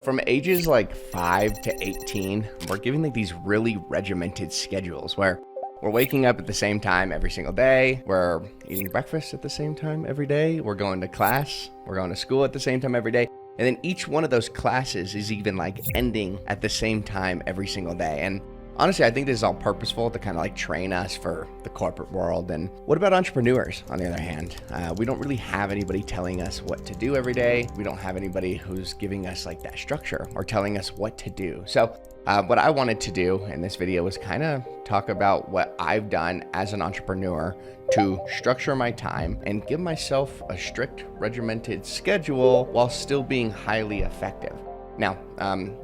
From ages like 5 to 18, we're giving like these really regimented schedules where we're waking up at the same time every single day. We're eating breakfast at the same time every day. We're going to class. We're going to school at the same time every day. And then each one of those classes is even like ending at the same time every single day. And honestly, I think this is all purposeful to kind of like train us for the corporate world. And what about entrepreneurs, on the other hand? We don't really have anybody telling us what to do every day. We don't have anybody who's giving us like that structure or telling us what to do. So what I wanted to do in this video was kind of talk about what I've done as an entrepreneur to structure my time and give myself a strict, regimented schedule while still being highly effective. Now,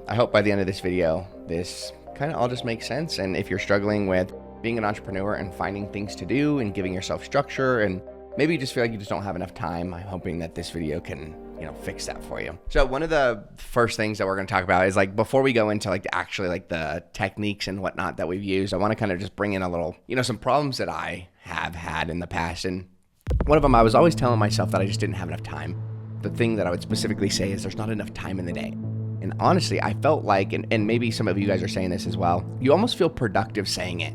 I hope by the end of this video, this kind of all just makes sense. And if you're struggling with being an entrepreneur and finding things to do and giving yourself structure, and maybe you just feel like you just don't have enough time, I'm hoping that this video can, fix that for you. So one of the first things that we're going to talk about is like, before we go into like the techniques and whatnot that we've used, I want to kind of just bring in a little, some problems that I have had in the past. And one of them, I was always telling myself that I just didn't have enough time. The thing that I would specifically say is there's not enough time in the day. And honestly, I felt like, and maybe some of you guys are saying this as well, you almost feel productive saying it.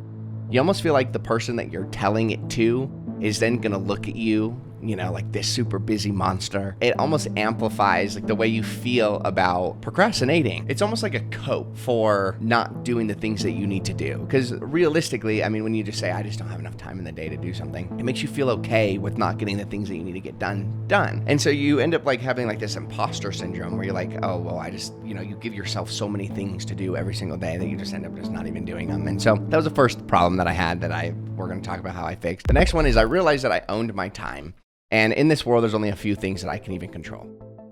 You almost feel like the person that you're telling it to is then going to look at you, like this super busy monster. It almost amplifies like the way you feel about procrastinating. It's almost like a cope for not doing the things that you need to do. Because realistically, when you just say, I just don't have enough time in the day to do something, it makes you feel okay with not getting the things that you need to get done. And so you end up like having like this imposter syndrome where you're like, oh, well, I just, you give yourself so many things to do every single day that you just end up just not even doing them. And so that was the first problem that I had that we're going to talk about how I fixed. The next one is I realized that I owned my time. And in this world, there's only a few things that I can even control.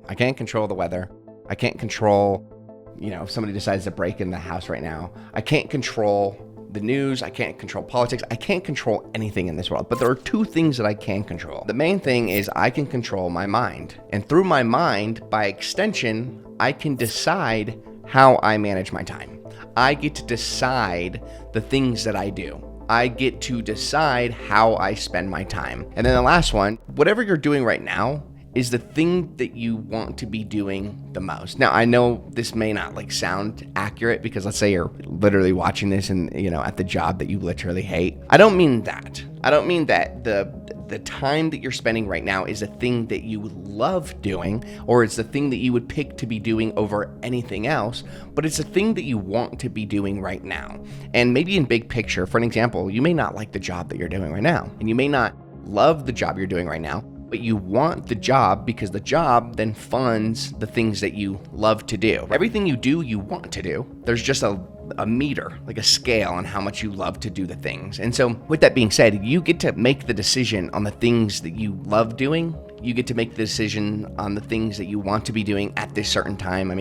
I can't control the weather. I can't control, if somebody decides to break in the house right now. I can't control the news. I can't control politics. I can't control anything in this world. But there are two things that I can control. The main thing is I can control my mind. And through my mind, by extension, I can decide how I manage my time. I get to decide the things that I do. I get to decide how I spend my time. And then the last one, whatever you're doing right now is the thing that you want to be doing the most. Now, I know this may not like sound accurate because let's say you're literally watching this and, at the job that you literally hate. I don't mean that. I don't mean that the time that you're spending right now is a thing that you love doing, or it's the thing that you would pick to be doing over anything else, but it's a thing that you want to be doing right now. And maybe in big picture, for an example, you may not like the job that you're doing right now, and you may not love the job you're doing right now, but you want the job because the job then funds the things that you love to do. Everything you do, you want to do. There's just a meter, like a scale on how much you love to do the things. And so with that being said, you get to make the decision on the things that you love doing. You get to make the decision on the things that you want to be doing at this certain time.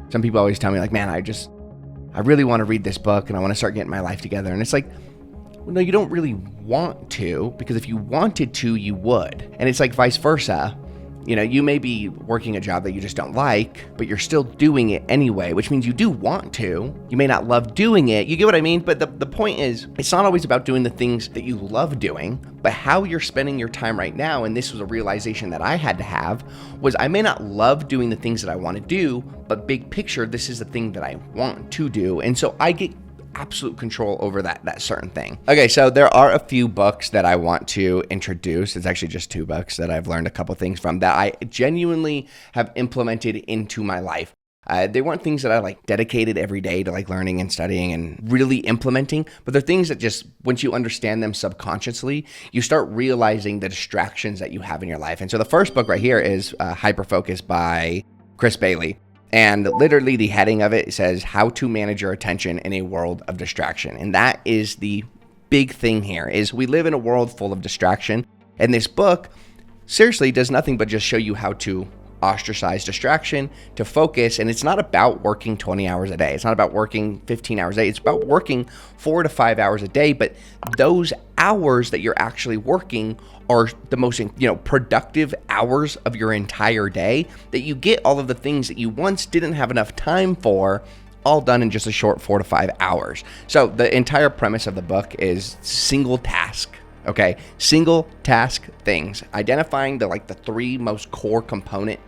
Some people always tell me like, man, I really want to read this book and I want to start getting my life together. And it's like, well, no, you don't really want to, because if you wanted to, you would. And it's like vice versa. You may be working a job that you just don't like, but you're still doing it anyway, which means you do want to. You may not love doing it. You get what I mean? But the point is, it's not always about doing the things that you love doing, but how you're spending your time right now. And this was a realization that I had to have, was I may not love doing the things that I want to do, but big picture, this is the thing that I want to do. And so I get absolute control over that certain thing. Okay, so there are a few books that I want to introduce. It's actually just 2 books that I've learned a couple things from that I genuinely have implemented into my life. They weren't things that I like dedicated every day to like learning and studying and really implementing, but they're things that just, once you understand them subconsciously, you start realizing the distractions that you have in your life. And so the first book right here is Hyperfocus by Chris Bailey. And literally the heading of it says, how to manage your attention in a world of distraction. And that is the big thing here, is we live in a world full of distraction. And this book seriously does nothing but just show you how to ostracize distraction, to focus. And it's not about working 20 hours a day. It's not about working 15 hours a day. It's about working 4 to 5 hours a day. But those hours that you're actually working are the most, productive hours of your entire day, that you get all of the things that you once didn't have enough time for, all done in just a short 4 to 5 hours. So the entire premise of the book is single task. Okay, single task things, identifying the 3 most core component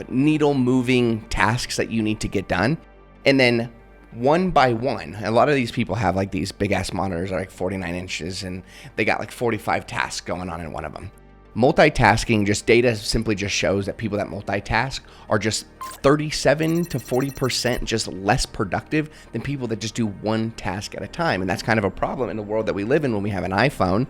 needle moving tasks that you need to get done. And then one by one, a lot of these people have like these big ass monitors that are like 49 inches and they got like 45 tasks going on in one of them. Multitasking, just data simply just shows that people that multitask are just 37 to 40% just less productive than people that just do one task at a time. And that's kind of a problem in the world that we live in when we have an iPhone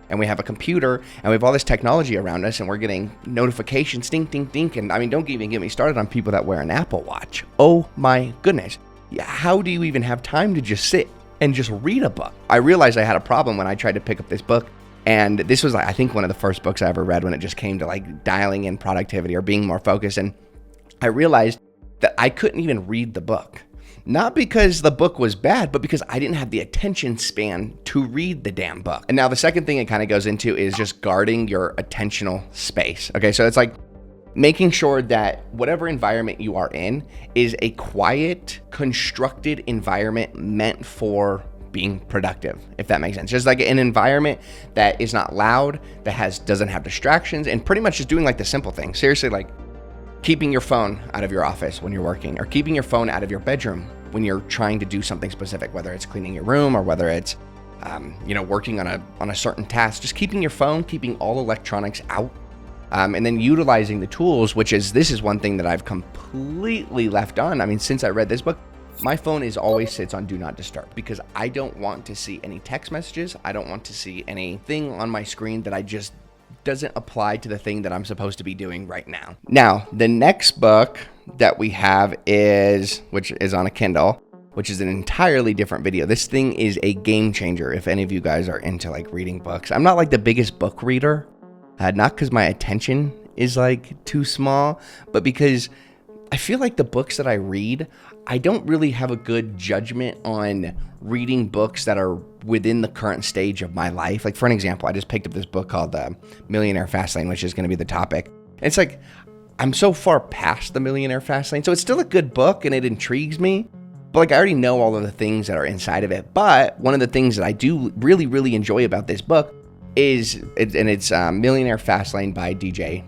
and we have a computer and we have all this technology around us and we're getting notifications, ding, ding, ding. And I mean, don't even get me started on people that wear an Apple Watch. Oh my goodness. How do you even have time to just sit and just read a book? I realized I had a problem when I tried to pick up this book. And this was, I think, one of the first books I ever read when it just came to like dialing in productivity or being more focused. And I realized that I couldn't even read the book. Not because the book was bad, but because I didn't have the attention span to read the damn book. And now the second thing it kind of goes into is just guarding your attentional space. Okay, so it's like making sure that whatever environment you are in is a quiet, constructed environment meant for being productive, if that makes sense. Just like an environment that is not loud, that doesn't have distractions, and pretty much just doing like the simple things. Seriously, like keeping your phone out of your office when you're working, or keeping your phone out of your bedroom when you're trying to do something specific, whether it's cleaning your room or whether it's working on a certain task. Just keeping your phone, keeping all electronics out, and then utilizing the tools, this is one thing that I've completely left on. I mean, since I read this book, my phone always sits on do not disturb because I don't want to see any text messages. I don't want to see anything on my screen that doesn't apply to the thing that I'm supposed to be doing right now. Now, the next book that we have which is on a Kindle, which is an entirely different video. This thing is a game changer if any of you guys are into like reading books. I'm not like the biggest book reader, not because my attention is like too small, but because I feel like the books that I read, I don't really have a good judgment on reading books that are within the current stage of my life. Like for an example, I just picked up this book called Millionaire Fastlane, which is going to be the topic. And it's like, I'm so far past the Millionaire Fastlane. So it's still a good book and it intrigues me. But like I already know all of the things that are inside of it. But one of the things that I do really, really enjoy about this book is Millionaire Fastlane by DJ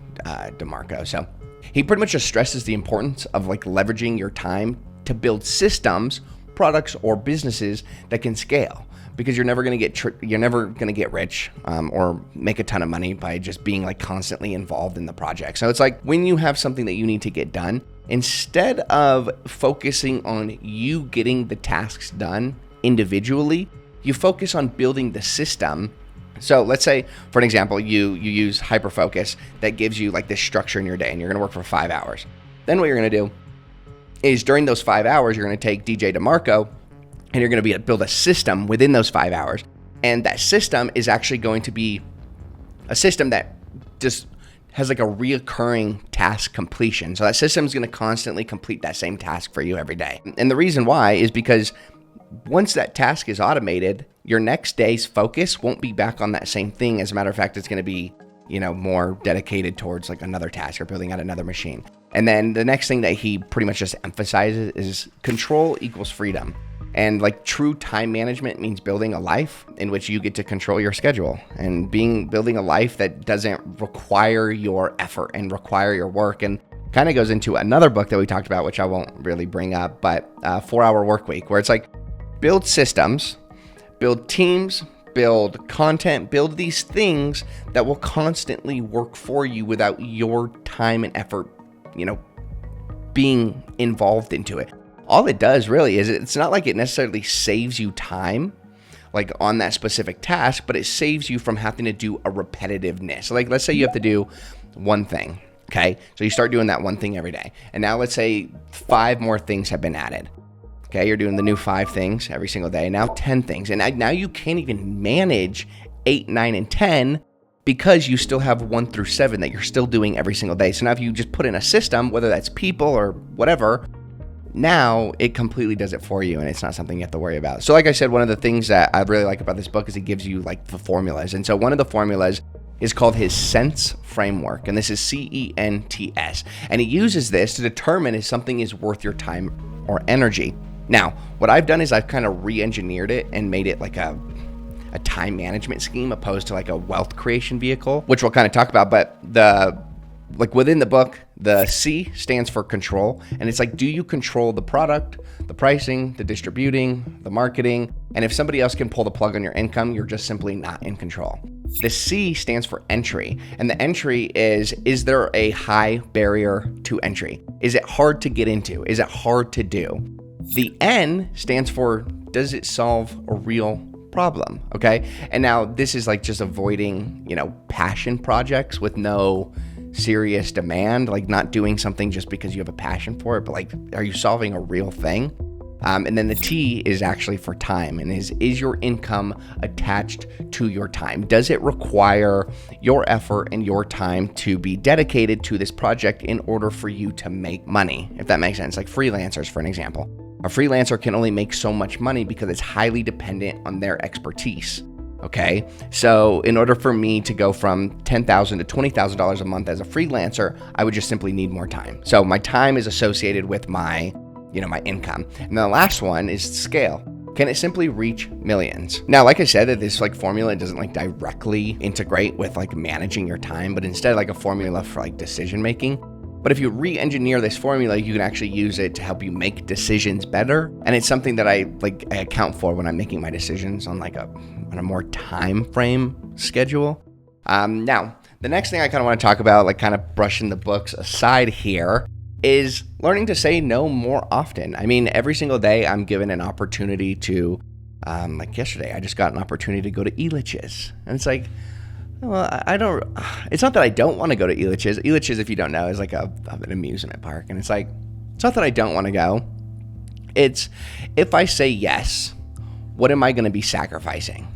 DeMarco. So he pretty much just stresses the importance of like leveraging your time to build systems, products, or businesses that can scale. Because you're never going to get rich or make a ton of money by just being like constantly involved in the project. So it's like when you have something that you need to get done, instead of focusing on you getting the tasks done individually, you focus on building the system. So let's say, for an example, you use Hyperfocus that gives you like this structure in your day and you're going to work for 5 hours. Then what you're going to do is during those 5 hours, you're going to take DJ DeMarco and you're going to build a system within those 5 hours. And that system is actually going to be a system that just has like a reoccurring task completion. So that system is going to constantly complete that same task for you every day. And the reason why is because once that task is automated, your next day's focus won't be back on that same thing. As a matter of fact, it's going to be, more dedicated towards like another task or building out another machine. And then the next thing that he pretty much just emphasizes is control equals freedom. And like true time management means building a life in which you get to control your schedule and building a life that doesn't require your effort and require your work. And kind of goes into another book that we talked about, which I won't really bring up, but 4-Hour Workweek, where it's like build systems, build teams, build content, build these things that will constantly work for you without your time and effort, being involved into it. All it does really is it's not like it necessarily saves you time like on that specific task, but it saves you from having to do a repetitiveness. So like let's say you have to do one thing, okay? So you start doing that one thing every day. And now let's say 5 more things have been added. Okay, you're doing the new 5 things every single day. Now 10 things. And now you can't even manage 8, 9, and 10 because you still have 1 through 7 that you're still doing every single day. So now if you just put in a system, whether that's people or whatever, now it completely does it for you and it's not something you have to worry about. So like I said, one of the things that I really like about this book is it gives you like the formulas. And so one of the formulas is called his Sense Framework. And this is CENTS. And he uses this to determine if something is worth your time or energy. Now, what I've done is I've kind of re-engineered it and made it like a time management scheme opposed to like a wealth creation vehicle, which we'll kind of talk about. But like within the book, the C stands for control. And it's like, do you control the product, the pricing, the distributing, the marketing? And if somebody else can pull the plug on your income, you're just simply not in control. The C stands for entry. And the entry is there a high barrier to entry? Is it hard to get into? Is it hard to do? The N stands for, does it solve a real problem? Okay. And now this is like just avoiding, passion projects with no serious demand, like not doing something just because you have a passion for it, but like, are you solving a real thing? And then the T is actually for time, and is your income attached to your time? Does it require your effort and your time to be dedicated to this project in order for you to make money? If that makes sense, like freelancers, for an example. A freelancer can only make so much money because it's highly dependent on their expertise. Okay, so in order for me to go from $10,000 to $20,000 a month as a freelancer, I would just simply need more time. So my time is associated with my income. And then the last one is scale. Can it simply reach millions? Now, like I said, that this like formula doesn't like directly integrate with like managing your time, but instead like a formula for like decision making. But if you re-engineer this formula, you can actually use it to help you make decisions better. And it's something that I account for when I'm making my decisions on on a more time frame schedule. Now, the next thing I kind of want to talk about, like kind of brushing the books aside here, is learning to say no more often. I mean, every single day I'm given an opportunity to, like yesterday, I just got an opportunity to go to Elitch's. And it's like, well, it's not that I don't want to go to Elitch's. Elitch's, if you don't know, is like an amusement park. And it's like, it's not that I don't want to go. It's, if I say yes, what am I going to be sacrificing?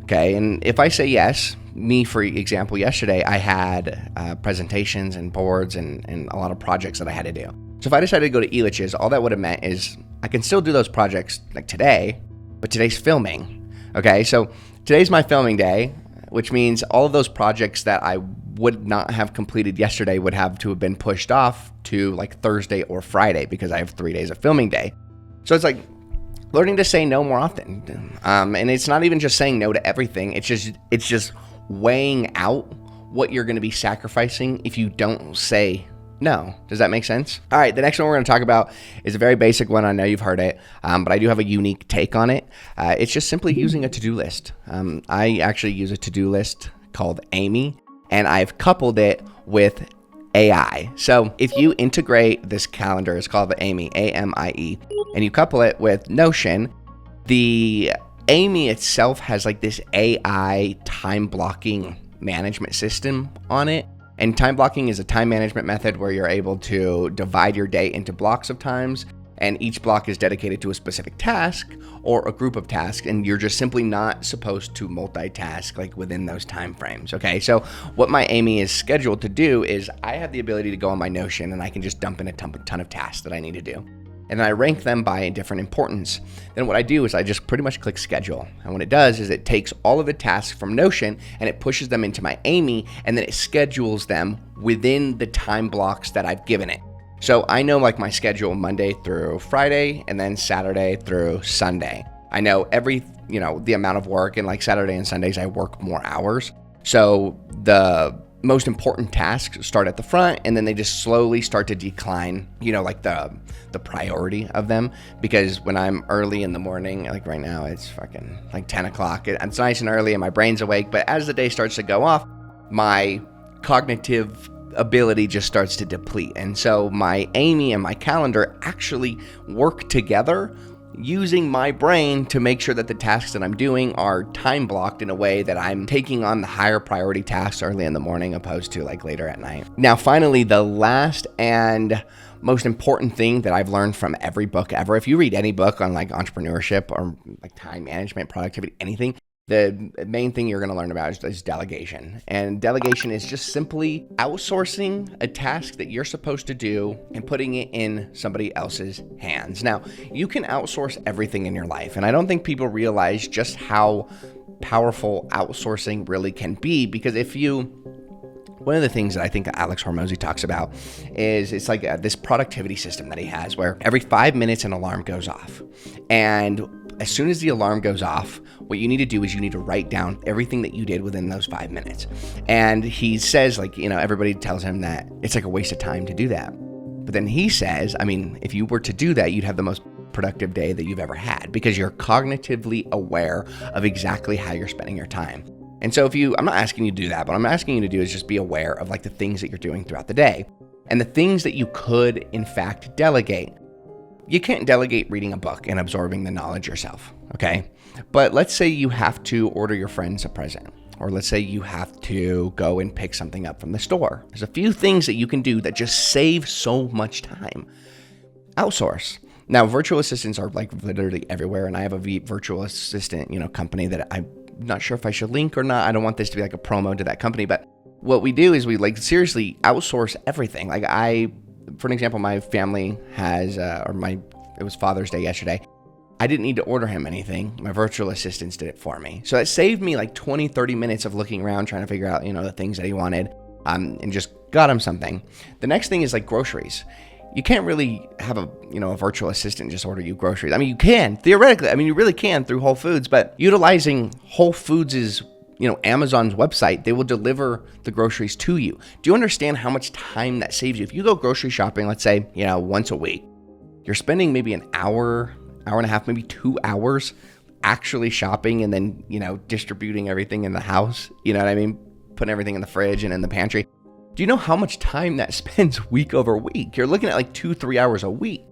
Okay. And if I say yes, me, for example, yesterday, I had presentations and boards and a lot of projects that I had to do. So if I decided to go to Elitch's, all that would have meant is I can still do those projects like today, but today's filming. Okay. So today's my filming day, which means all of those projects that I would not have completed yesterday would have to have been pushed off to like Thursday or Friday because I have 3 days of filming day. So it's like learning to say no more often. And it's not even just saying no to everything. It's just weighing out what you're going to be sacrificing if you don't say no. Does that make sense? All right, the next one we're going to talk about is a very basic one. I know you've heard it, but I do have a unique take on it. It's just simply using a to-do list. I actually use a to-do list called Amy, and I've coupled it with AI. So if you integrate this calendar, it's called the Amy, A-M-I-E, and you couple it with Notion, the Amy itself has like this AI time blocking management system on it. And time blocking is a time management method where you're able to divide your day into blocks of times, and each block is dedicated to a specific task or a group of tasks, and you're just simply not supposed to multitask like within those time frames. Okay, so what my Amy is scheduled to do is I have the ability to go on my Notion and I can just dump in a ton of tasks that I need to do. And then I rank them by different importance. Then what I do is I just pretty much click schedule. And what it does is it takes all of the tasks from Notion and it pushes them into my Amy, and then it schedules them within the time blocks that I've given it. So I know like my schedule Monday through Friday and then Saturday through Sunday. I know the amount of work, and like Saturday and Sundays I work more hours. So the most important tasks start at the front, and then they just slowly start to decline, like the priority of them. Because when I'm early in the morning, like right now, it's fucking like 10 o'clock. It's nice and early and my brain's awake. But as the day starts to go off, my cognitive ability just starts to deplete. And so my Amy and my calendar actually work together, using my brain to make sure that the tasks that I'm doing are time blocked in a way that I'm taking on the higher priority tasks early in the morning opposed to like later at night. Now, finally, the last and most important thing that I've learned from every book ever, if you read any book on like entrepreneurship or like time management, productivity, anything, the main thing you're going to learn about is delegation. And delegation is just simply outsourcing a task that you're supposed to do and putting it in somebody else's hands. Now, you can outsource everything in your life, and I don't think people realize just how powerful outsourcing really can be, because one of the things that I think Alex Hormozy talks about is it's like this productivity system that he has where every 5 minutes an alarm goes off. And as soon as the alarm goes off, what you need to do is you need to write down everything that you did within those 5 minutes. And he says, like, everybody tells him that it's like a waste of time to do that. But then he says, if you were to do that, you'd have the most productive day that you've ever had, because you're cognitively aware of exactly how you're spending your time. And so I'm not asking you to do that, but I'm asking you to do is just be aware of like the things that you're doing throughout the day and the things that you could in fact delegate. You can't delegate reading a book and absorbing the knowledge yourself, okay? But let's say you have to order your friends a present, or let's say you have to go and pick something up from the store. There's a few things that you can do that just save so much time. Outsource. Now, virtual assistants are like literally everywhere, and I have a virtual assistant, company that I'm not sure if I should link or not. I don't want this to be like a promo to that company, but what we do is we like seriously outsource everything. Like for an example, my family has, it was Father's Day yesterday. I didn't need to order him anything. My virtual assistants did it for me. So that saved me like 20, 30 minutes of looking around trying to figure out, the things that he wanted, and just got him something. The next thing is like groceries. You can't really have a virtual assistant just order you groceries. You can, theoretically. You really can through Whole Foods, but utilizing Whole Foods' Amazon's website, they will deliver the groceries to you. Do you understand how much time that saves you? If you go grocery shopping, let's say, once a week, you're spending maybe an hour and a half, maybe 2 hours actually shopping and then, distributing everything in the house. You know what I mean? Putting everything in the fridge and in the pantry. Do you know how much time that spends week over week? You're looking at like 2-3 hours a week.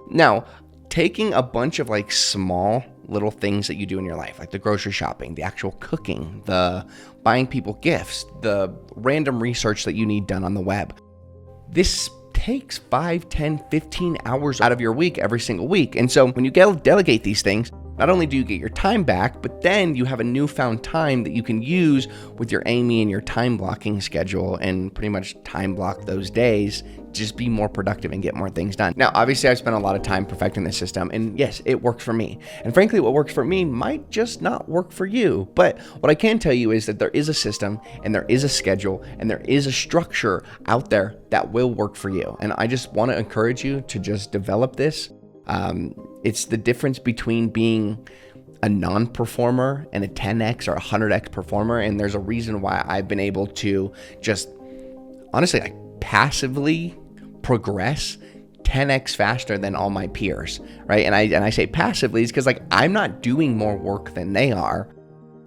Now, taking a bunch of like small little things that you do in your life, like the grocery shopping, the actual cooking, the buying people gifts, the random research that you need done on the web. This takes 5, 10, 15 hours out of your week every single week. And so when you delegate these things, not only do you get your time back, but then you have a newfound time that you can use with your Amy and your time blocking schedule and pretty much time block those days. Just be more productive and get more things done. Now, obviously, I've spent a lot of time perfecting this system, and yes, it works for me. And frankly, what works for me might just not work for you. But what I can tell you is that there is a system, and there is a schedule, and there is a structure out there that will work for you. And I just want to encourage you to just develop this. It's the difference between being a non-performer and a 10x or 100x performer. And there's a reason why I've been able to just honestly like passively progress 10x faster than all my peers, right? And I say passively is because like I'm not doing more work than they are.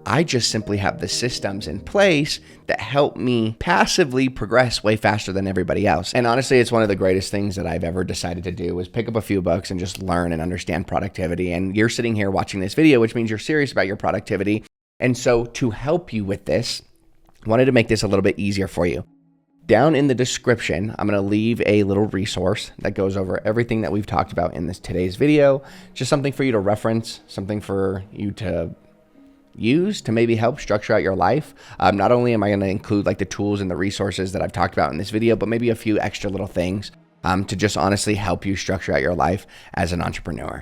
I just simply have the systems in place that help me passively progress way faster than everybody else. And honestly, it's one of the greatest things that I've ever decided to do was pick up a few books and just learn and understand productivity. And you're sitting here watching this video, which means you're serious about your productivity. And so to help you with this, I wanted to make this a little bit easier for you. Down in the description, I'm going to leave a little resource that goes over everything that we've talked about in today's video. Just something for you to reference, something for you to use to maybe help structure out your life. Not only am I going to include like the tools and the resources that I've talked about in this video, but maybe a few extra little things to just honestly help you structure out your life as an entrepreneur.